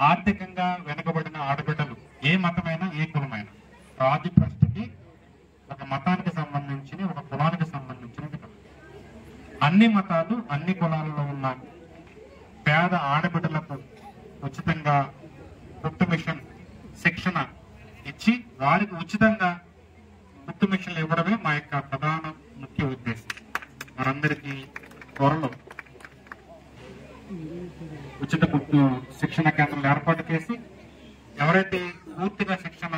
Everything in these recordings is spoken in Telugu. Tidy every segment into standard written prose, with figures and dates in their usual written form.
ఆర్థికంగా వెనుకబడిన ఆడబిడ్డలు, ఏ మతమైనా ఏ కులమైనా, రాజు ట్రస్ట్కి ఒక మతానికి సంబంధించి ఒక కులానికి సంబంధించినది కాదు. అన్ని మతాలు అన్ని కులాలలో ఉన్న పేద ఆడబిడ్డలకు ఉచితంగా కుట్టు మిషన్ శిక్షణ ఇచ్చి వారికి ఉచితంగా కుట్టు మిషన్లు ఇవ్వడమే మా యొక్క ప్రధాన ముఖ్య ఉద్దేశం. వారందరికీ త్వరలో ఉచిత కుట్టు శిక్షణ కేంద్రాలు ఏర్పాటు చేసి ఎవరైతే పూర్తిగా శిక్షణ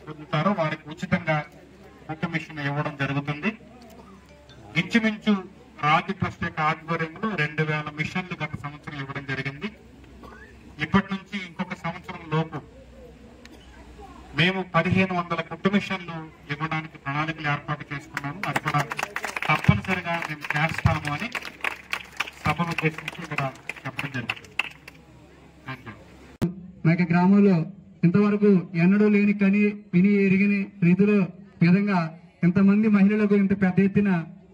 పొందుతారో వారికి ఉచితంగా కుట్టు మిషన్ ఇవ్వడం జరుగుతుంది. ఇంచుమించు రాజు ట్రస్ట్ యొక్క ఆధ్వర్యంలో 2000 మిషన్లు గత సంవత్సరం ఇవ్వడం జరిగింది. ఇప్పటి నుంచి ఇంకొక సంవత్సరం లోపు మేము 1500 కుట్టు మిషన్లు ఇవ్వడానికి ప్రణాళికలు ఏర్పాటు చేసుకున్నాము. అది కూడా తప్పనిసరిగా మేము చేస్తాము అని సభను ఉద్దేశించి ఇక్కడ చెప్పడం జరిగింది. మా యొక్క గ్రామంలో ఇంతవరకు ఎన్నడూ లేని కని విని ఎరిగిన రీతిలో విధంగా ఇంతమంది మహిళలకు ఇంత పెద్ద ఎత్తున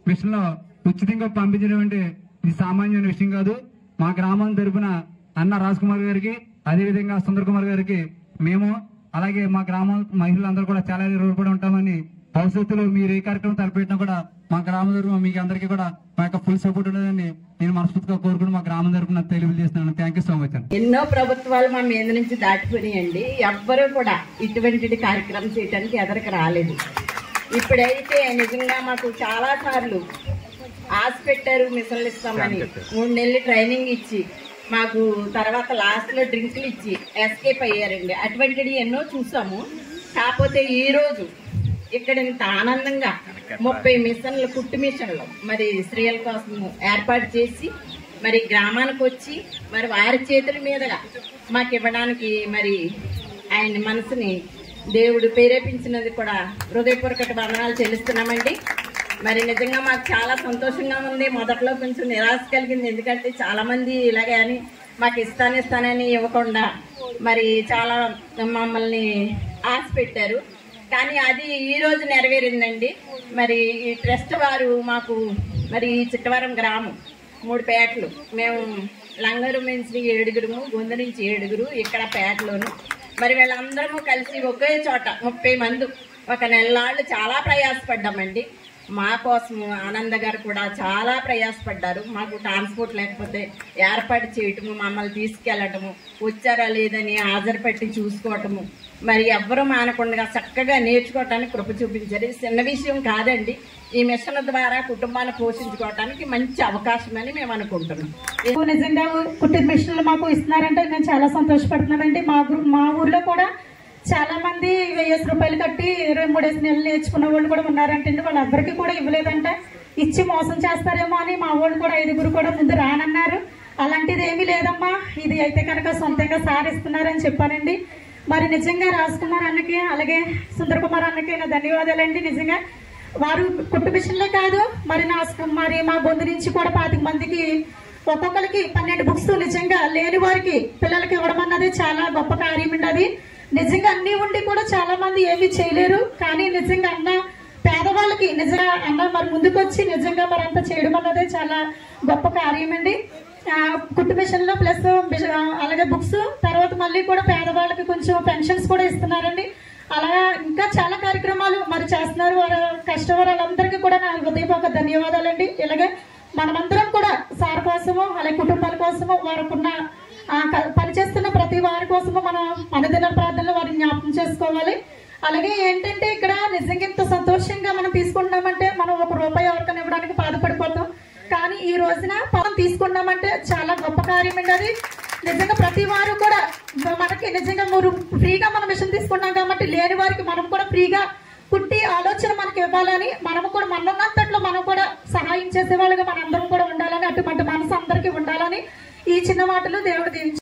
మిషన్లో ఉచితంగా పంపించడం అంటే ఇది సామాన్యమైన విషయం కాదు. మా గ్రామం తరపున అన్న రాజ్ కుమార్ గారికి, అదేవిధంగా సుందర్ కుమార్ గారికి మేము, అలాగే మా గ్రామం మహిళలందరూ కూడా చాలా రుణపడి ఉంటామని, భవిష్యత్తులో మీరు ఏ కార్యక్రమం తలపెట్టినా కూడా మా గ్రామం తరపున మీకు అందరికీ కూడా మా యొక్క ఫుల్ సపోర్ట్ ఉండదని నేను మనస్ఫూర్తిగా కోరుకుని మా గ్రామం తరపున తెలియజేస్తున్నాను. థ్యాంక్ యూ సో మచ్ అండి. ఎన్నో ప్రభుత్వాలు మా మీద నుంచి దాటిపోయినాయండి. ఎవ్వరూ కూడా ఇటువంటి కార్యక్రమం చేయడానికి ఎదరికి రాలేదు. ఇప్పుడైతే నిజంగా మాకు చాలా సార్లు ఆశ పెట్టారు, మిషన్లు ఇస్తామని 3 నెలలు ట్రైనింగ్ ఇచ్చి మాకు తర్వాత లాస్ట్ లో డ్రింకులు ఇచ్చి ఎస్కేప్ అయ్యారండి. అటువంటివి ఎన్నో చూసాము. కాకపోతే ఈ రోజు ఇక్కడ ఇంత ఆనందంగా 30 మిషన్లు కుట్టు మిషన్లు మరి స్త్రీల కోసం ఏర్పాటు చేసి మరి గ్రామానికి వచ్చి మరి వారి చేతుల మీదుగా మాకు ఇవ్వడానికి మరి ఆయన మనసుని దేవుడు ప్రేరేపించినది కూడా హృదయపూర్వక వందనాలు చెల్లిస్తున్నామండి. మరి నిజంగా మాకు చాలా సంతోషంగా ఉంది. మొదట్లో కొంచెం నిరాశ కలిగింది, ఎందుకంటే చాలా మంది ఇలాగే అని మాకు ఇస్తానని ఇవ్వకుండా మరి చాలా మమ్మల్ని ఆశ పెట్టారు. కానీ అది ఈ రోజు నెరవేరిందండి. మరి ఈ ట్రస్ట్ వారు మాకు మరి ఈ చిట్టవరం గ్రామం 3 పేటలు, మేము లంగరు నుంచి 7, గొంతు నుంచి 7, ఇక్కడ పేటలోను మరి వీళ్ళందరము కలిసి ఒకే చోట 30 మంది ఒక నెలలాళ్ళు చాలా ప్రయాసపడ్డామండి. మా కోసము ఆనంద గారు కూడా చాలా ప్రయాసపడ్డారు. మాకు ట్రాన్స్పోర్ట్ లేకపోతే ఏర్పాటు చేయటము, మమ్మల్ని తీసుకెళ్లటము, వచ్చారా లేదని హాజరుపెట్టి చూసుకోవటము, మరి ఎవ్వరూ మానకుండా చక్కగా నేర్చుకోవటానికి కృప చూపించారు. చిన్న విషయం కాదండి. ఈ మిషన్ ద్వారా కుటుంబాన్ని పోషించుకోవటానికి మంచి అవకాశం అని మేము అనుకుంటున్నాం. నిజంగా కుట్టు మిషన్లు మాకు ఇస్తున్నారంటే నేను చాలా సంతోషపడుతున్నానండి. మా ఊర్లో కూడా చాలా మంది 1000 రూపాయలు కట్టి 23 నెలలు నేర్చుకున్న వాళ్ళు కూడా ఉన్నారంటే వాళ్ళెవ్వరికి కూడా ఇవ్వలేదంటే ఇచ్చి మోసం చేస్తారేమో అని మా వాళ్ళు కూడా 5 కూడా ముందు రానన్నారు. అలాంటిది ఏమీ లేదమ్మా, ఇది అయితే కనుక సొంతంగా సారిస్తున్నారని చెప్పానండి. మరి నిజంగా రాజ్ కుమార్ అన్నకి అలాగే సుందర్ కుమార్ అన్నకి నా ధన్యవాదాలండి. నిజంగా వారు కుట్టు మిషన్లే కాదు మరి మా గొంతు నుంచి కూడా 25 మందికి ఒక్కొక్కరికి 12 బుక్స్ నిజంగా లేని వారికి పిల్లలకి ఇవ్వడం అన్నది చాలా గొప్ప కార్యం అండి. అది నిజంగా అన్ని ఉండి కూడా చాలా మంది ఏమీ చేయలేరు. కానీ నిజంగా అన్న పేదవాళ్ళకి నిజంగా అన్న మరి ముందుకు వచ్చి నిజంగా మరి అంతా చేయడం అన్నదే చాలా గొప్ప కార్యం అండి. కుట్టు మిషన్ లో ప్లస్ అలాగే బుక్స్, తర్వాత మళ్ళీ కూడా పేదవాళ్ళకి కొంచెం పెన్షన్స్ కూడా ఇస్తున్నారండి. అలాగా ఇంకా చాలా కార్యక్రమాలు మరి చేస్తున్నారు. వారు కష్టవాళ్ళందరికీ కూడా నా హృదయపూర్వక ధన్యవాదాలండి. ఇలాగే మనమందరం కూడా సార్ కోసము అలాగే కుటుంబాల కోసము వారికున్న పనిచేస్తున్న ప్రతి వారి కోసము మనం అనుదిన ప్రార్థనలో వారిని జ్ఞాపకం చేసుకోవాలి. అలాగే ఏంటంటే ఇక్కడ నిజంగా ఇంత సంతోషంగా మనం తీసుకుంటున్నామంటే మనం ₹1 ఎవరికైనా ఇవ్వడానికి బాధపడిపోతాం. కానీ ఈ రోజున మనం తీసుకున్నామంటే చాలా గొప్ప కార్యం అండి. అది నిజంగా ప్రతి వారు కూడా మనకి నిజంగా ఫ్రీగా మనం మిషన్ తీసుకున్నాం కాబట్టి లేని వారికి మనం కూడా ఫ్రీగా కుట్టి ఆలోచన మనకి ఇవ్వాలని, మనము కూడా మనన్నంతట్లో మనం కూడా సహాయం చేసే వాళ్ళగా మనందరం కూడా ఉండాలని, అటువంటి మనసు అందరికీ ఉండాలని ఈ చిన్న మాటలు దేవుడు దీవించారు.